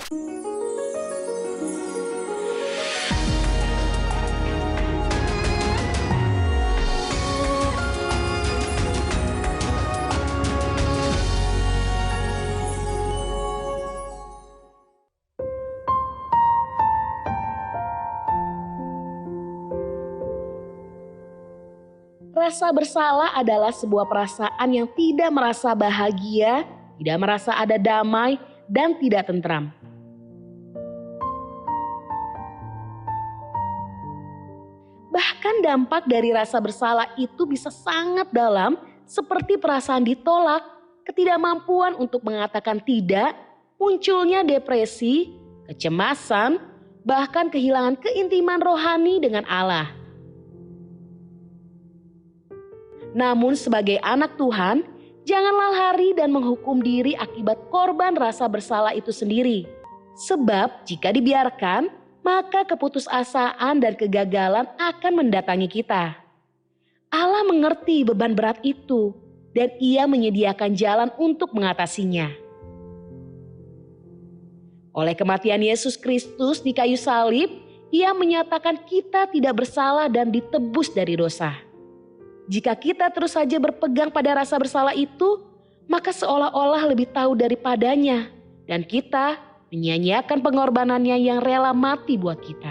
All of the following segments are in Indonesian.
Rasa bersalah adalah sebuah perasaan yang tidak merasa bahagia, tidak merasa ada damai, dan tidak tentram. Bahkan dampak dari rasa bersalah itu bisa sangat dalam, seperti perasaan ditolak, ketidakmampuan untuk mengatakan tidak, munculnya depresi, kecemasan, bahkan kehilangan keintiman rohani dengan Allah. Namun sebagai anak Tuhan, janganlah lari dan menghukum diri akibat korban rasa bersalah itu sendiri. Sebab jika dibiarkan, maka keputusasaan dan kegagalan akan mendatangi kita. Allah mengerti beban berat itu dan Ia menyediakan jalan untuk mengatasinya. Oleh kematian Yesus Kristus di kayu salib, Ia menyatakan kita tidak bersalah dan ditebus dari dosa. Jika kita terus saja berpegang pada rasa bersalah itu, maka seolah-olah lebih tahu daripadanya. Dan kita menyia-nyiakan pengorbanannya yang rela mati buat kita.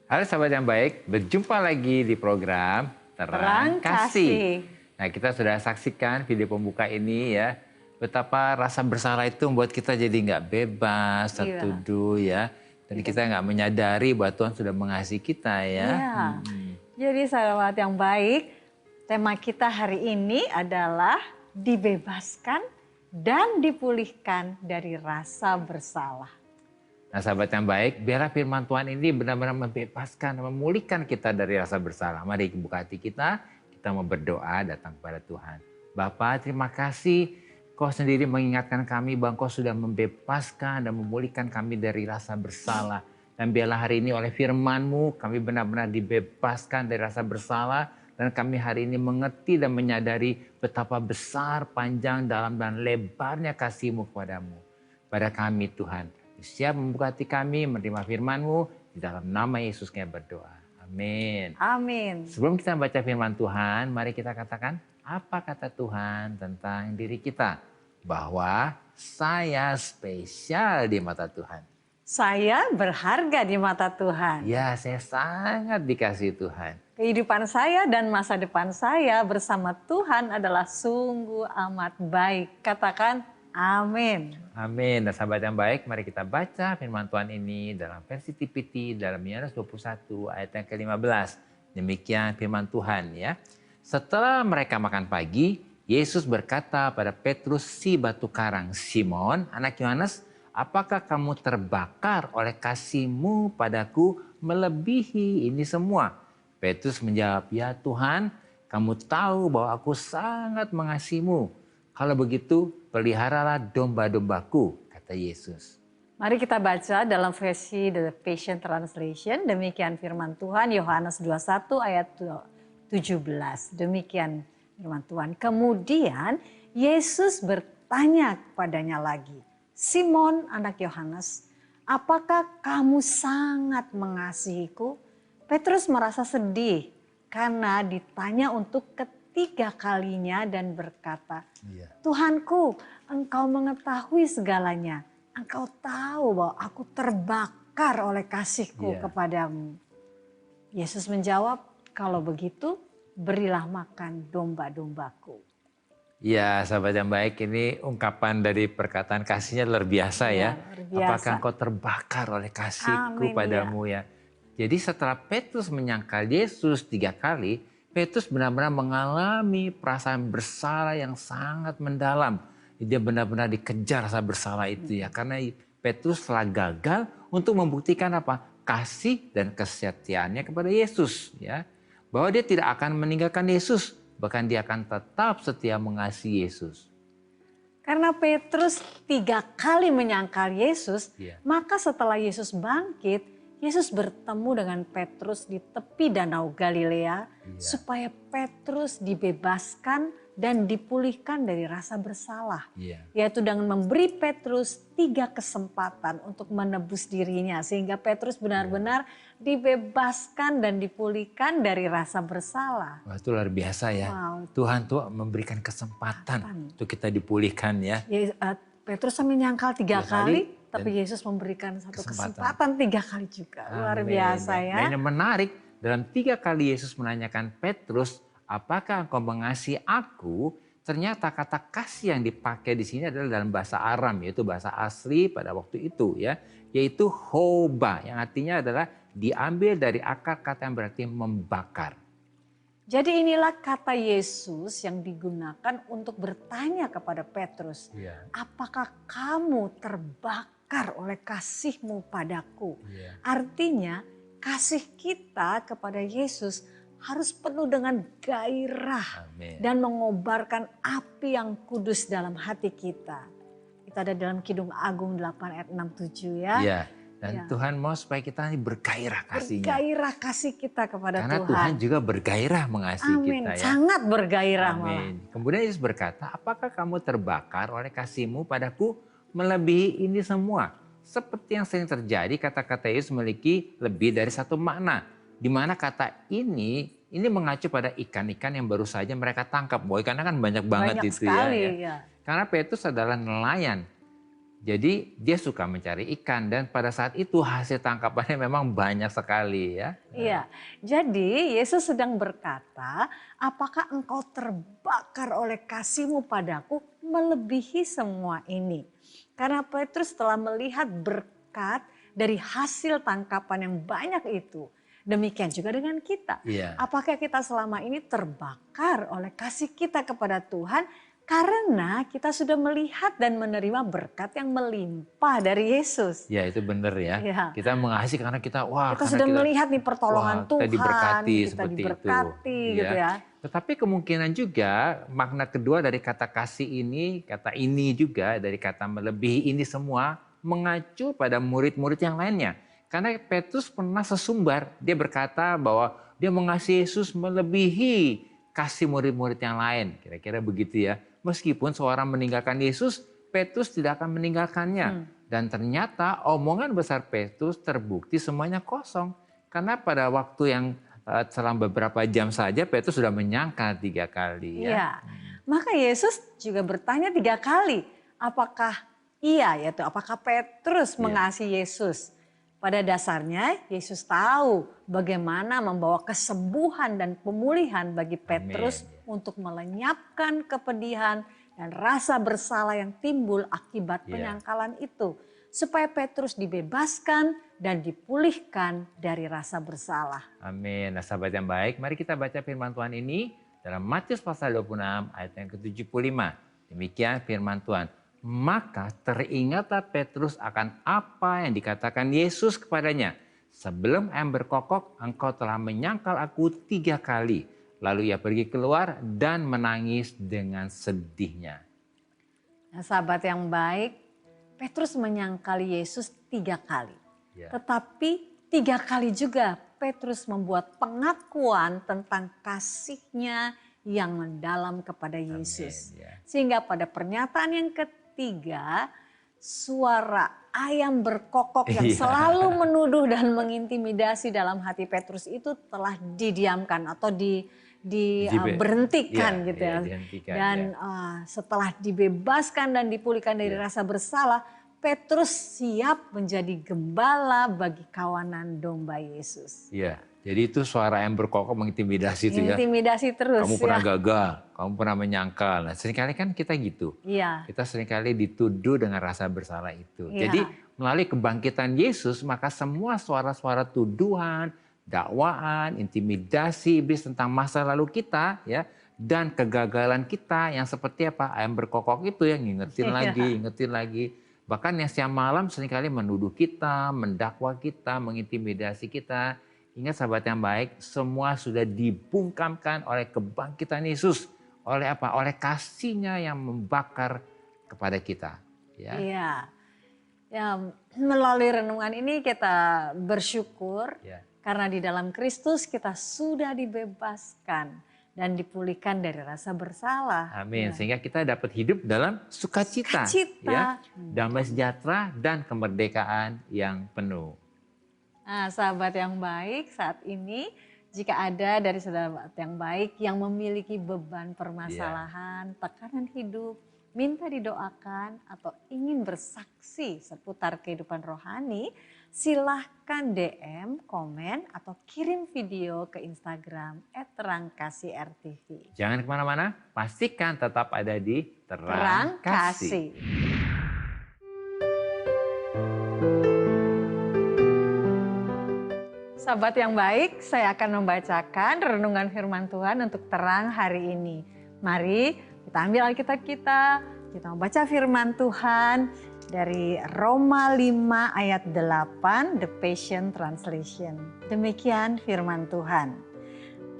Halo sahabat yang baik, berjumpa lagi di program Terang Kasih. Nah, kita sudah saksikan video pembuka ini ya. Betapa rasa bersalah itu membuat kita jadi nggak bebas, tertuduh ya. Dan kita nggak menyadari bahwa Tuhan sudah mengasihi kita ya. Jadi sahabat yang baik, tema kita hari ini adalah dibebaskan dan dipulihkan dari rasa bersalah. Nah sahabat yang baik, biarlah firman Tuhan ini benar-benar membebaskan, memulihkan kita dari rasa bersalah. Mari buka hati kita mau berdoa datang kepada Tuhan. Bapa, terima kasih. Kau sendiri mengingatkan kami bahwa Kau sudah membebaskan dan memulihkan kami dari rasa bersalah. Dan biarlah hari ini oleh firman-Mu kami benar-benar dibebaskan dari rasa bersalah. Dan kami hari ini mengerti dan menyadari betapa besar, panjang, dalam dan lebarnya kasih-Mu kepadamu. Pada kami Tuhan, siap membuka hati kami menerima firman-Mu. Di dalam nama Yesus kami berdoa. Amin. Amin. Sebelum kita membaca firman Tuhan, mari kita katakan apa kata Tuhan tentang diri kita. Bahwa saya spesial di mata Tuhan. Saya berharga di mata Tuhan. Ya, saya sangat dikasihi Tuhan. Kehidupan saya dan masa depan saya bersama Tuhan adalah sungguh amat baik. Katakan amin. Amin. Dan sahabat yang baik, mari kita baca firman Tuhan ini dalam versi TPT dalam Yohanes 21 ayat yang ke-15. Demikian firman Tuhan ya. Setelah mereka makan pagi, Yesus berkata pada Petrus si batu karang, Simon, anak Yohanes, apakah kamu terbakar oleh kasih-Mu padaku melebihi ini semua? Petrus menjawab, ya Tuhan, kamu tahu bahwa aku sangat mengasihi-Mu. Kalau begitu, peliharalah domba-dombaku, kata Yesus. Mari kita baca dalam versi The Passion Translation. Demikian firman Tuhan, Yohanes 21 ayat 17. Demikian firman Tuhan. Kemudian Yesus bertanya kepadanya lagi, Simon anak Yohanes, apakah kamu sangat mengasihiku? Petrus merasa sedih karena ditanya untuk ketiga kalinya dan berkata, Tuhanku, Engkau mengetahui segalanya. Engkau tahu bahwa aku terbakar oleh kasih-Ku kepadamu. Yesus menjawab, kalau begitu berilah makan domba-dombaku. Ya sahabat yang baik, ini ungkapan dari perkataan kasihnya luar biasa ya. Luar biasa. Apakah engkau terbakar oleh kasih-Ku padamu ya. Jadi setelah Petrus menyangkal Yesus 3 kali, Petrus benar-benar mengalami perasaan bersalah yang sangat mendalam. Dia benar-benar dikejar rasa bersalah itu ya. Karena Petrus telah gagal untuk membuktikan apa? Kasih dan kesetiaannya kepada Yesus ya. Bahwa dia tidak akan meninggalkan Yesus, bahkan dia akan tetap setia mengasihi Yesus. Karena Petrus 3 kali menyangkal Yesus, maka setelah Yesus bangkit, Yesus bertemu dengan Petrus di tepi Danau Galilea supaya Petrus dibebaskan dan dipulihkan dari rasa bersalah. Yaitu dengan memberi Petrus 3 kesempatan untuk menebus dirinya. Sehingga Petrus benar-benar dibebaskan dan dipulihkan dari rasa bersalah. Wah, itu luar biasa ya. Wow. Tuhan tuh memberikan kesempatan untuk kita dipulihkan ya. Petrus menyangkal 3 kali. Tapi Yesus memberikan satu kesempatan 3 kali juga. Luar biasa ya. Dan yang menarik, dalam 3 kali Yesus menanyakan Petrus, apakah engkau mengasihi aku? Ternyata kata kasih yang dipakai di sini adalah dalam bahasa Aram, yaitu bahasa asli pada waktu itu ya. Yaitu hoba, yang artinya adalah diambil dari akar kata yang berarti membakar. Jadi inilah kata Yesus yang digunakan untuk bertanya kepada Petrus. Apakah kamu terbakar oleh kasih-Mu padaku? Artinya kasih kita kepada Yesus harus penuh dengan gairah. Dan mengobarkan api yang kudus dalam hati kita. Itu ada dalam Kidung Agung 8 ayat 6-7 ya. Dan Tuhan mau supaya kita ini bergairah kasihnya. Bergairah kasih kita kepada Karena Tuhan. Tuhan juga bergairah mengasihi kita ya. Sangat bergairah malah. Kemudian Yesus berkata, apakah kamu terbakar oleh kasih-Mu padaku melebihi ini semua? Seperti yang sering terjadi, kata-kata Yesus memiliki lebih dari satu makna. Di mana kata ini mengacu pada ikan-ikan yang baru saja mereka tangkap. Ikannya kan banyak banget itu sekali, ya. Karena Petrus adalah nelayan. Jadi dia suka mencari ikan dan pada saat itu hasil tangkapannya memang banyak sekali ya. Iya, jadi Yesus sedang berkata, apakah engkau terbakar oleh kasih-Mu padaku melebihi semua ini? Karena Petrus telah melihat berkat dari hasil tangkapan yang banyak itu. Demikian juga dengan kita. Apakah kita selama ini terbakar oleh kasih kita kepada Tuhan? Karena kita sudah melihat dan menerima berkat yang melimpah dari Yesus. Ya itu benar ya. Kita mengasihi karena kita sudah melihat nih pertolongan Tuhan. Kita diberkati kita seperti diberkati, itu. Gitu ya. Tetapi kemungkinan juga makna kedua dari kata kasih ini, kata ini juga dari kata melebihi ini semua mengacu pada murid-murid yang lainnya. Karena Petrus pernah sesumbar, dia berkata bahwa dia mengasihi Yesus melebihi kasih murid-murid yang lain. Kira-kira begitu ya. Meskipun seorang meninggalkan Yesus, Petrus tidak akan meninggalkannya. Dan ternyata omongan besar Petrus terbukti semuanya kosong. Karena pada waktu yang selama beberapa jam saja Petrus sudah menyangkal 3 kali. Maka Yesus juga bertanya 3 kali. Apakah apakah Petrus mengasihi Yesus? Pada dasarnya Yesus tahu bagaimana membawa kesembuhan dan pemulihan bagi Petrus untuk melenyapkan kepedihan dan rasa bersalah yang timbul akibat penyangkalan itu. Supaya Petrus dibebaskan dan dipulihkan dari rasa bersalah. Amin. Nah sahabat yang baik, mari kita baca firman Tuhan ini dalam Matius pasal 26 ayat yang ke-75. Demikian firman Tuhan. Maka teringatlah Petrus akan apa yang dikatakan Yesus kepadanya. Sebelum ayam berkokok, engkau telah menyangkal aku 3 kali. Lalu ia pergi keluar dan menangis dengan sedihnya. Nah, sahabat yang baik, Petrus menyangkali Yesus 3 kali. Tetapi 3 kali juga Petrus membuat pengakuan tentang kasihnya yang mendalam kepada Yesus. Sehingga pada pernyataan yang ketiga, suara ayam berkokok yang selalu menuduh dan mengintimidasi dalam hati Petrus itu telah didiamkan atau diberhentikan gitu ya. Dan setelah dibebaskan dan dipulihkan dari rasa bersalah, Petrus siap menjadi gembala bagi kawanan domba Yesus. Jadi itu suara yang berkokok mengintimidasi itu ya. Intimidasi terus. Kamu pernah gagal, kamu pernah menyangkal. Nah seringkali kan kita gitu. Kita seringkali dituduh dengan rasa bersalah itu. Jadi melalui kebangkitan Yesus maka semua suara-suara tuduhan, dakwaan, intimidasi iblis tentang masa lalu kita ya. Dan kegagalan kita yang seperti apa? Ayam berkokok itu yang ingetin lagi. Bahkan yang siang malam seringkali menuduh kita, mendakwa kita, mengintimidasi kita. Ingat sahabat yang baik, semua sudah dibungkamkan oleh kebangkitan Yesus. Oleh apa? Oleh kasih-Nya yang membakar kepada kita. Ya, melalui renungan ini kita bersyukur Ya. karena di dalam Kristus kita sudah dibebaskan dan dipulihkan dari rasa bersalah. Amin. Ya. Sehingga kita dapat hidup dalam sukacita, Sukacita. ya, damai sejahtera dan kemerdekaan yang penuh. Nah, sahabat yang baik, saat ini jika ada dari sahabat yang baik yang memiliki beban permasalahan, tekanan hidup, minta didoakan atau ingin bersaksi seputar kehidupan rohani, silahkan DM, komen, atau kirim video ke Instagram @terangkasih_rtv. Jangan kemana-mana, pastikan tetap ada di Terang Kasih. Sahabat yang baik, saya akan membacakan renungan firman Tuhan untuk terang hari ini. Mari kita ambil Alkitab kita membaca firman Tuhan dari Roma 5 ayat 8, The Passion Translation. Demikian firman Tuhan.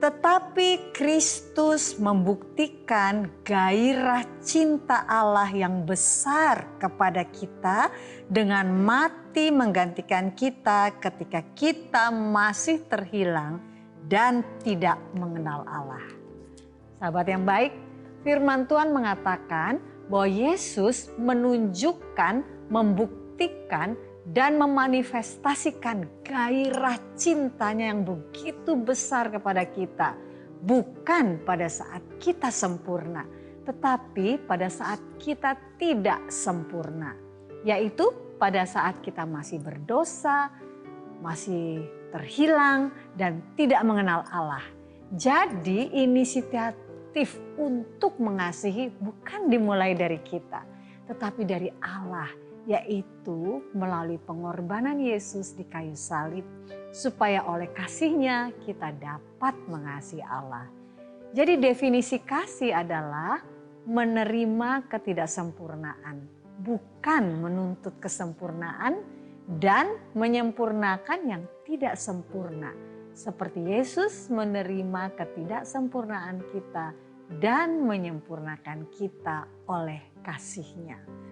Tetapi Kristus membuktikan gairah cinta Allah yang besar kepada kita dengan mati menggantikan kita ketika kita masih terhilang dan tidak mengenal Allah. Sahabat yang baik, firman Tuhan mengatakan bahwa Yesus menunjukkan, membuktikan, dan memanifestasikan gairah cintanya yang begitu besar kepada kita. Bukan pada saat kita sempurna, tetapi pada saat kita tidak sempurna. Yaitu pada saat kita masih berdosa, masih terhilang, dan tidak mengenal Allah. Jadi inisiatif untuk mengasihi bukan dimulai dari kita, tetapi dari Allah. Yaitu melalui pengorbanan Yesus di kayu salib, supaya oleh kasih-Nya kita dapat mengasihi Allah. Jadi definisi kasih adalah menerima ketidaksempurnaan, bukan menuntut kesempurnaan dan menyempurnakan yang tidak sempurna. Seperti Yesus menerima ketidaksempurnaan kita dan menyempurnakan kita oleh kasih-Nya.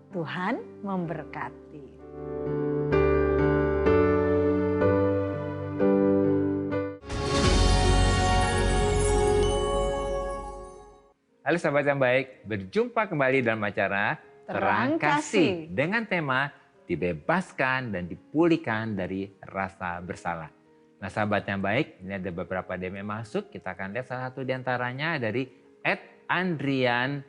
Tuhan memberkati. Halo sahabat yang baik, berjumpa kembali dalam acara Terang Kasih dengan tema dibebaskan dan dipulihkan dari rasa bersalah. Nah sahabat yang baik, ini ada beberapa DM yang masuk. Kita akan lihat salah satu diantaranya dari @andrianbdg.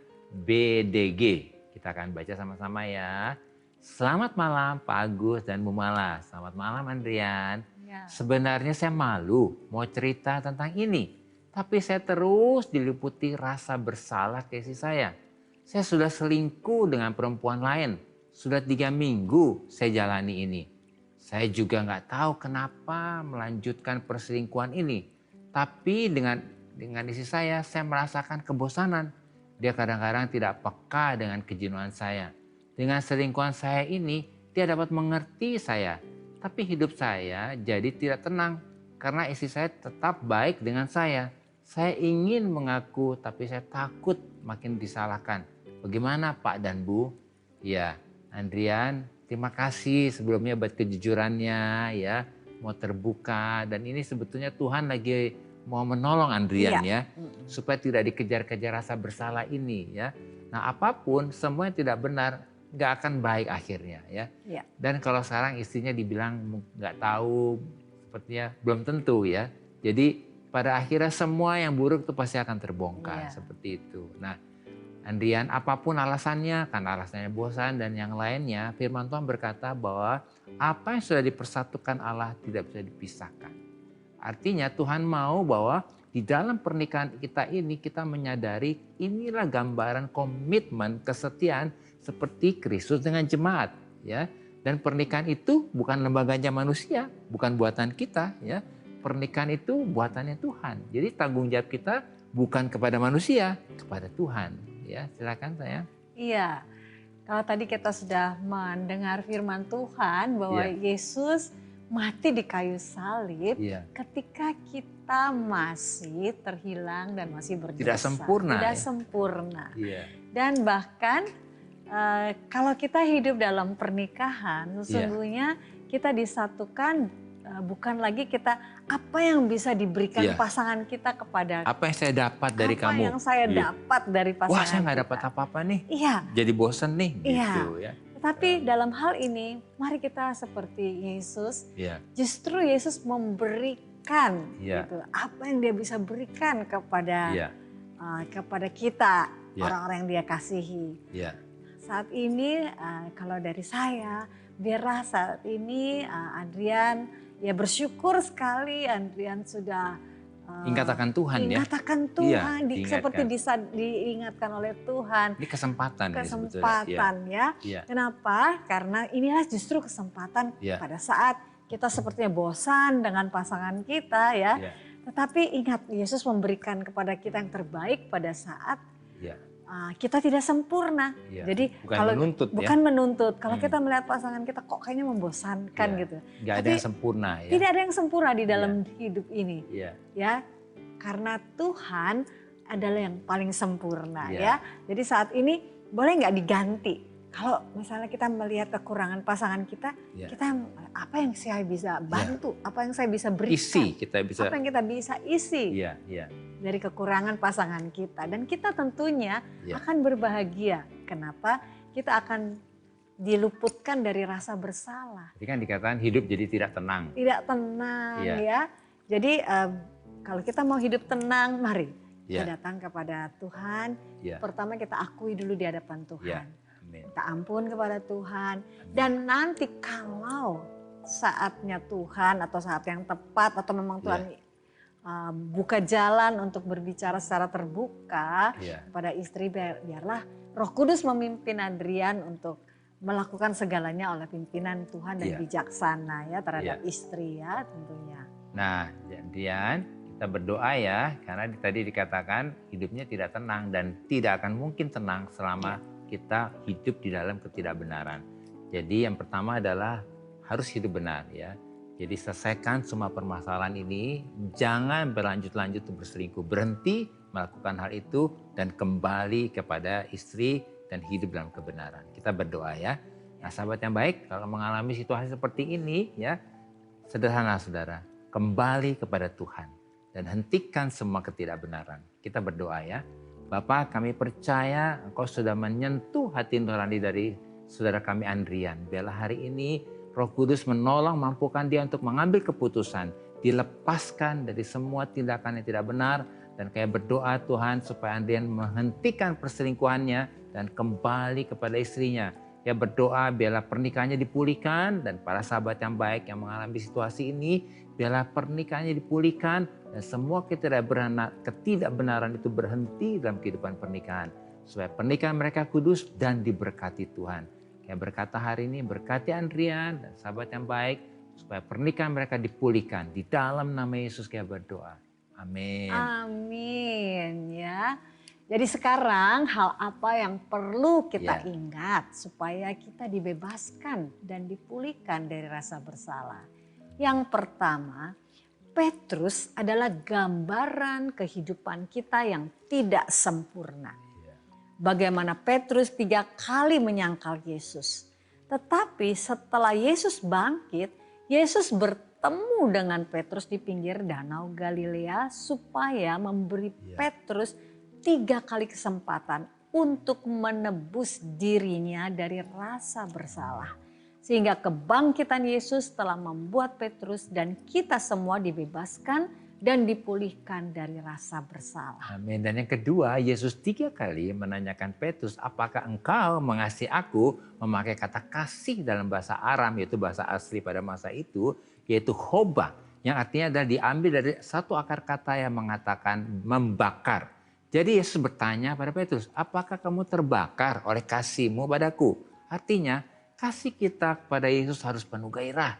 Kita akan baca sama-sama ya. Selamat malam Pak Agus dan Bu Mala. Selamat malam Andrian. Ya. Sebenarnya saya malu mau cerita tentang ini. Tapi saya terus diliputi rasa bersalah ke istri saya. Saya sudah selingkuh dengan perempuan lain. Sudah 3 minggu saya jalani ini. Saya juga nggak tahu kenapa melanjutkan perselingkuhan ini. Tapi dengan istri saya merasakan kebosanan. Dia kadang-kadang tidak peka dengan kejenuhan saya. Dengan selingkuhan saya ini, dia dapat mengerti saya. Tapi hidup saya jadi tidak tenang karena istri saya tetap baik dengan saya. Saya ingin mengaku tapi saya takut makin disalahkan. Bagaimana Pak dan Bu? Ya, Andrian, terima kasih sebelumnya buat kejujurannya ya. Mau terbuka dan ini sebetulnya Tuhan lagi mau menolong Andrian ya, supaya tidak dikejar-kejar rasa bersalah ini ya. Nah apapun semua yang tidak benar nggak akan baik akhirnya ya. Dan kalau sekarang istrinya dibilang nggak tahu, sepertinya belum tentu ya. Jadi pada akhirnya semua yang buruk itu pasti akan terbongkar seperti itu. Nah Andrian apapun alasannya, karena alasannya bosan dan yang lainnya, firman Tuhan berkata bahwa apa yang sudah dipersatukan Allah tidak bisa dipisahkan. Artinya Tuhan mau bahwa di dalam pernikahan kita ini kita menyadari inilah gambaran komitmen kesetiaan seperti Kristus dengan jemaat ya. Dan pernikahan itu bukan lembaganya manusia, bukan buatan kita ya. Pernikahan itu buatannya Tuhan. Jadi tanggung jawab kita bukan kepada manusia, kepada Tuhan ya. Silakan sayang. Iya. Kalau tadi kita sudah mendengar firman Tuhan bahwa Yesus mati di kayu salib ketika kita masih terhilang dan masih berdosa. Tidak sempurna. Tidak sempurna. Dan bahkan Kalau kita hidup dalam pernikahan, sesungguhnya kita disatukan bukan lagi kita apa yang bisa diberikan pasangan kita kepada. Apa yang saya dapat dari kamu? Apa yang saya dapat dari pasangan. Wah, saya nggak kita. dapat apa-apa nih. Iya. Jadi bosen nih. Gitu, ya. Tetapi dalam hal ini, mari kita seperti Yesus. Justru Yesus memberikan gitu, apa yang dia bisa berikan kepada kepada kita, orang-orang yang dia kasihi. Saat ini kalau dari saya, biarlah saat ini Adrian ya bersyukur sekali Adrian sudah ingatakan Tuhan ingatakan Tuhan, seperti diingatkan oleh Tuhan. Ini kesempatan ya. Kenapa? Karena inilah justru kesempatan pada saat kita sepertinya bosan dengan pasangan kita ya. Tetapi ingat, Yesus memberikan kepada kita yang terbaik pada saat kita tidak sempurna. Jadi bukan menuntut. Kalau kita melihat pasangan kita kok kayaknya membosankan gitu. Gak ada yang sempurna ya. Tidak ada yang sempurna di dalam hidup ini. Ya, karena Tuhan adalah yang paling sempurna ya. Jadi saat ini boleh nggak diganti? Kalau misalnya kita melihat kekurangan pasangan kita, kita apa yang saya bisa bantu, apa yang saya bisa berikan, apa yang kita bisa isi dari kekurangan pasangan kita, dan kita tentunya akan berbahagia. Kenapa? Kita akan diluputkan dari rasa bersalah. Jadi kan dikatakan hidup jadi tidak tenang. Tidak tenang ya. Jadi kalau kita mau hidup tenang, mari kita datang kepada Tuhan. Pertama kita akui dulu di hadapan Tuhan. Minta ampun kepada Tuhan. Dan nanti kalau saatnya Tuhan atau saat yang tepat atau memang Tuhan buka jalan untuk berbicara secara terbuka kepada istri, biarlah Roh Kudus memimpin Adrian untuk melakukan segalanya oleh pimpinan Tuhan dan bijaksana ya terhadap istri ya tentunya. Nah, Adrian, kita berdoa ya, karena tadi dikatakan hidupnya tidak tenang dan tidak akan mungkin tenang selama kita hidup di dalam ketidakbenaran. Jadi yang pertama adalah harus hidup benar ya. Jadi selesaikan semua permasalahan ini, jangan berlanjut-lanjut berselingkuh. Berhenti melakukan hal itu dan kembali kepada istri dan hidup dalam kebenaran. Kita berdoa ya. Nah, sahabat yang baik, kalau mengalami situasi seperti ini ya, sederhana saudara, kembali kepada Tuhan dan hentikan semua ketidakbenaran. Kita berdoa ya. Bapa, kami percaya Engkau sudah menyentuh hati nurani dari saudara kami Andrian. Biarlah hari ini Roh Kudus menolong, mampukan dia untuk mengambil keputusan, dilepaskan dari semua tindakan yang tidak benar. Dan kayak berdoa Tuhan supaya Andrian menghentikan perselingkuhannya dan kembali kepada istrinya. Ya berdoa biarlah pernikahannya dipulihkan dan para sahabat yang baik yang mengalami situasi ini, biarlah pernikahannya dipulihkan dan semua ketidakbenaran itu berhenti dalam kehidupan pernikahan. Supaya pernikahan mereka kudus dan diberkati Tuhan. Kayak berkata hari ini, berkati Andrian dan sahabat yang baik. Supaya pernikahan mereka dipulihkan. Di dalam nama Yesus kayak berdoa. Amin. Amin ya. Jadi sekarang hal apa yang perlu kita ingat supaya kita dibebaskan dan dipulihkan dari rasa bersalah. Yang pertama, Petrus adalah gambaran kehidupan kita yang tidak sempurna. Bagaimana Petrus 3 kali menyangkal Yesus. Tetapi setelah Yesus bangkit, Yesus bertemu dengan Petrus di pinggir danau Galilea supaya memberi Petrus 3 kali kesempatan untuk menebus dirinya dari rasa bersalah. Sehingga kebangkitan Yesus telah membuat Petrus dan kita semua dibebaskan dan dipulihkan dari rasa bersalah. Amin. Dan yang kedua, Yesus 3 kali menanyakan Petrus, apakah engkau mengasihi aku, memakai kata kasih dalam bahasa Aram, yaitu bahasa asli pada masa itu, yaitu hoba, yang artinya adalah diambil dari satu akar kata yang mengatakan membakar. Jadi Yesus bertanya pada Petrus, apakah kamu terbakar oleh kasihmu padaku? Artinya, kasih kita kepada Yesus harus penuh gairah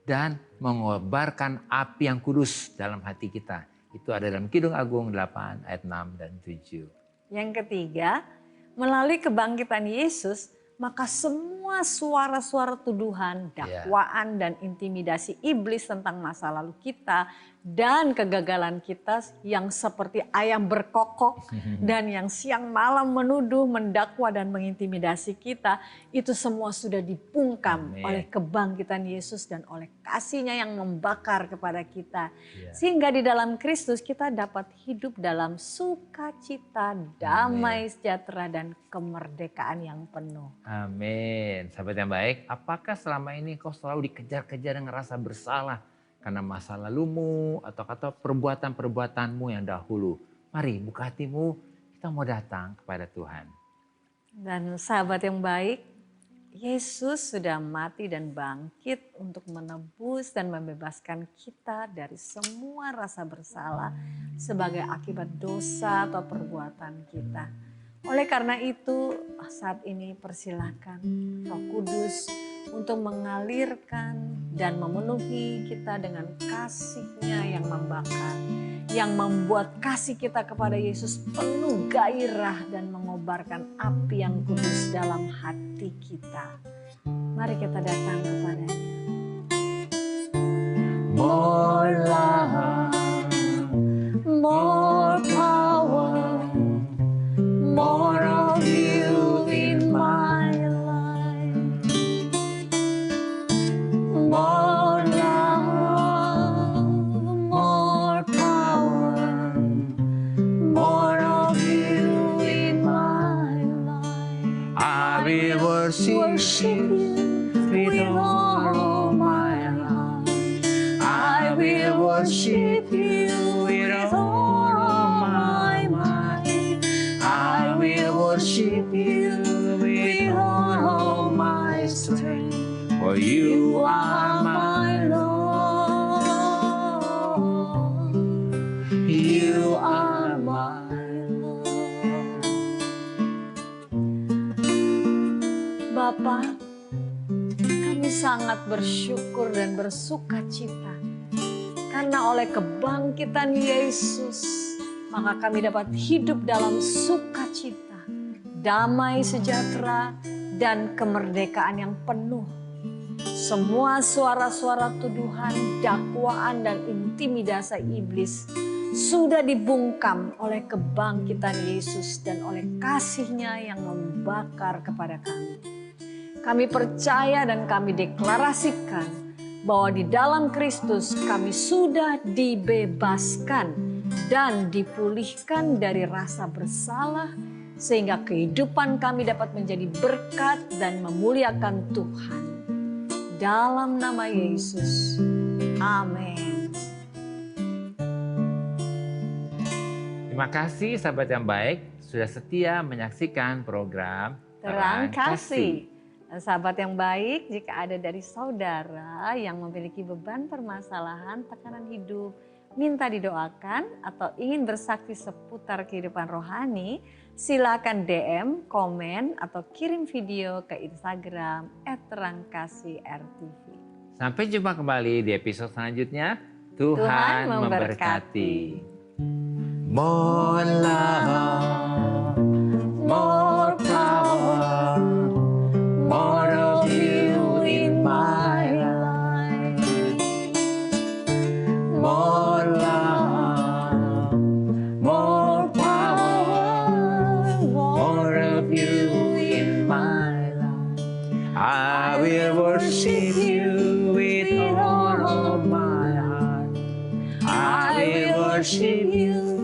dan mengobarkan api yang kudus dalam hati kita. Itu ada dalam Kidung Agung 8 ayat 6 dan 7. Yang ketiga, melalui kebangkitan Yesus, maka semua suara-suara tuduhan, dakwaan dan intimidasi iblis tentang masa lalu kita dan kegagalan kita yang seperti ayam berkokok dan yang siang malam menuduh, mendakwa dan mengintimidasi kita, itu semua sudah dibungkam Amin. oleh kebangkitan Yesus dan oleh kasih-Nya yang membakar kepada kita. Ya. Sehingga di dalam Kristus kita dapat hidup dalam sukacita, damai, sejahtera dan kemerdekaan yang penuh. Amin. Sahabat yang baik, apakah selama ini kau selalu dikejar-kejar dengan rasa bersalah karena masa lalumu atau perbuatan-perbuatanmu yang dahulu? Mari buka hatimu, kita mau datang kepada Tuhan. Dan sahabat yang baik, Yesus sudah mati dan bangkit untuk menebus dan membebaskan kita dari semua rasa bersalah sebagai akibat dosa atau perbuatan kita. Oleh karena itu saat ini persilahkan Roh Kudus untuk mengalirkan dan memenuhi kita dengan kasih-Nya yang membakar, yang membuat kasih kita kepada Yesus penuh gairah dan mengobarkan api yang kudus dalam hati kita. Mari kita datang kepada-Nya. More love, More power, more of you in my life. More love, more power, more of you in my life. I will worship you with all my heart. I will worship you with all my might. I will worship you with all my strength. For you are my Lord. You are my Lord. Bapa, kami sangat bersyukur dan bersukacita karena oleh kebangkitan Yesus, maka kami dapat hidup dalam sukacita, damai sejahtera, dan kemerdekaan yang penuh. Semua suara-suara tuduhan, dakwaan, dan intimidasi iblis sudah dibungkam oleh kebangkitan Yesus dan oleh kasih-Nya yang membakar kepada kami. Kami percaya dan kami deklarasikan bahwa di dalam Kristus kami sudah dibebaskan dan dipulihkan dari rasa bersalah, sehingga kehidupan kami dapat menjadi berkat dan memuliakan Tuhan. Dalam nama Yesus, amin. Terima kasih sahabat yang baik sudah setia menyaksikan program Terang Kasih. Sahabat yang baik, jika ada dari saudara yang memiliki beban permasalahan, tekanan hidup, minta didoakan atau ingin bersaksi seputar kehidupan rohani, silakan DM, komen, atau kirim video ke Instagram @terangkasih_rtv. Sampai jumpa kembali di episode selanjutnya. Tuhan memberkati. More love, more power, more of you in my life. More love, more power, more of you in my life. I will worship you with all of my heart. I will worship you